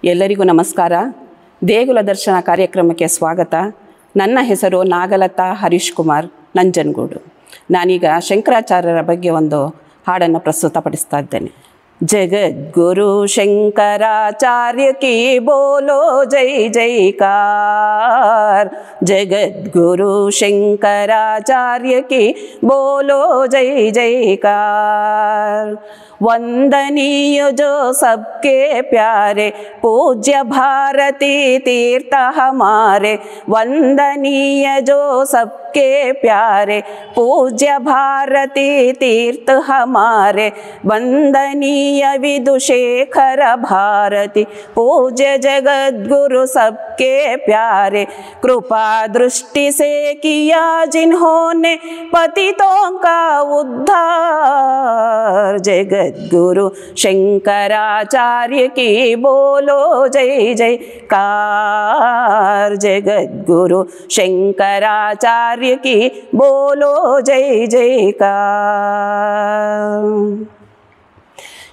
ಎಲ್ಲರಿಗೂ ನಮಸ್ಕಾರ. ದೇಗುಲ ದರ್ಶನ ಕಾರ್ಯಕ್ರಮಕ್ಕೆ ಸ್ವಾಗತ. ನನ್ನ ಹೆಸರು ನಾಗಲತಾ ಹರೀಶ್ ಕುಮಾರ್ ನಂಜನಗೂಡು. ನಾನೀಗ ಶಂಕರಾಚಾರ್ಯರ ಬಗ್ಗೆ ಒಂದು ಹಾಡನ್ನು ಪ್ರಸ್ತುತಪಡಿಸ್ತಾ ಇದ್ದೇನೆ. जगद्गुरु शंकराचार्य की बोलो जय जयकार। जगद्गुरु शंकराचार्य की बोलो जय जयकार। वंदनीय जो सबके प्यारे पूज्य भारती तीर्थ हमारे। वंदनीय जो सबके प्यारे पूज्य भारती तीर्थ हमारे। वंदनीय विदुशेखर भारती पूज्य जगद्गुरु सबके प्यारे। कृपा दृष्टि से किया जिन्होंने पतितों का उद्धार। जगद्गुरु शंकराचार्य की बोलो जय जयकार। जगद्गुरु शंकराचार्य की बोलो जय जयकार।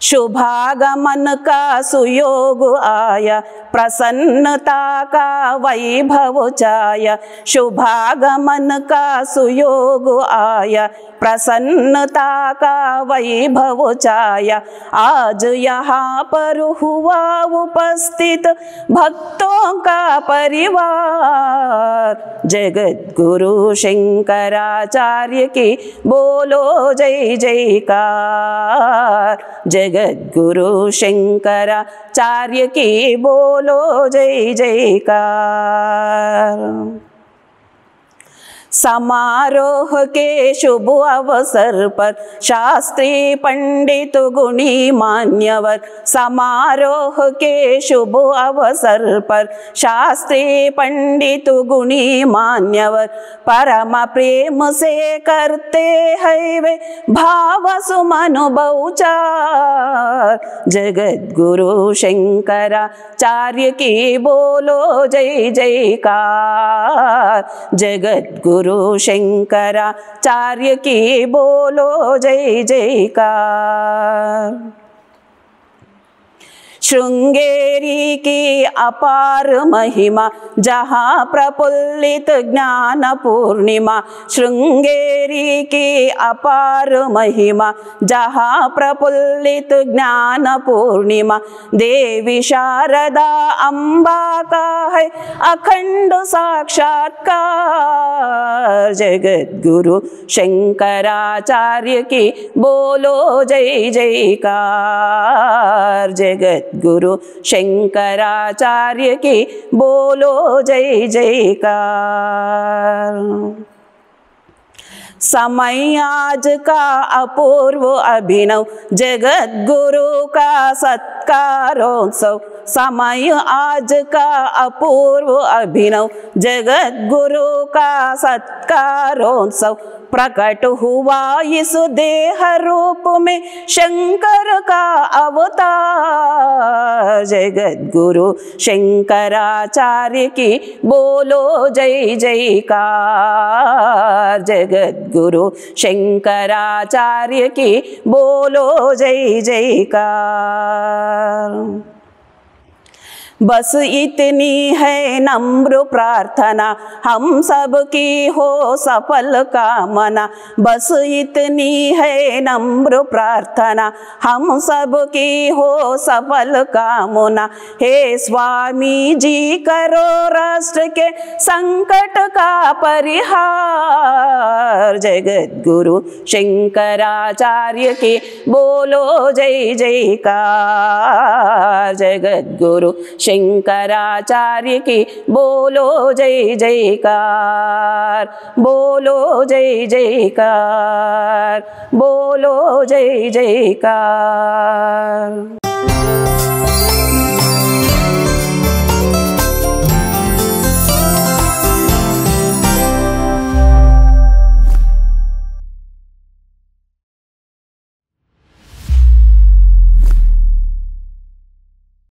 शुभागमन का सुयोग आया प्रसन्नता का वैभव छाया। शुभागमन का सुयोग आया प्रसन्नता का वैभव छाया। आज यहाँ पर हुआ उपस्थित भक्तों का परिवार। जगद्गुरु शंकराचार्य की बोलो जय जयकार। जगद्गुरु शंकराचार्य की बोलो जय जयकार। समारोह के शुभ अवसर पर शास्त्री पंडित गुणी मान्यवर। समारोह के शुभ अवसर पर शास्त्री पंडित गुणी मान्यवर। परम प्रेम से करते हैं वे भाव सुमन बहुचार। जगद्गुरु शंकराचार्य की बोलो जय जयकार। जगद्गुरु शंकराचार्य की बोलो जय जयकार। श्रृंगेरी की अपार महिमा जहाँ प्रफुल्लित ज्ञान पूर्णिमा। श्रृंगेरी की अपार महिमा जहाँ प्रफुल्लित ज्ञान पूर्णिमा। देवी शारदा अम्बा का है अखंड साक्षात्कार। जगद्गुरु शंकराचार्य की बोलो जय जयकार। जगद्गुरु शंकराचार्य की बोलो जय जयकार। समय आज का अपूर्व अभिनव जगद्गुरु का सत्कारोत्सव। समय आज का अपूर्व अभिनव जगद्गुरु का सत्कारोत्सव। प्रकट हुआ इस देह रूप में शंकर का अवतार। जगद्गुरु शंकराचार्य की बोलो जय जयकार। जगद्गुरु शंकराचार्य की बोलो जय जयकार। बस इतनी है नम्र प्रार्थना हम सब की हो सफल कामना। बस इतनी है नम्र प्रार्थना हम सब की हो सफल कामना। हे स्वामी जी करो राष्ट्र के संकट का परिहार। जगद्गुरु शंकराचार्य की बोलो जय जयकार। जगद्गुरु शंकराचार्य की बोलो जय जयकार। बोलो जय जयकार। बोलो जय जयकार।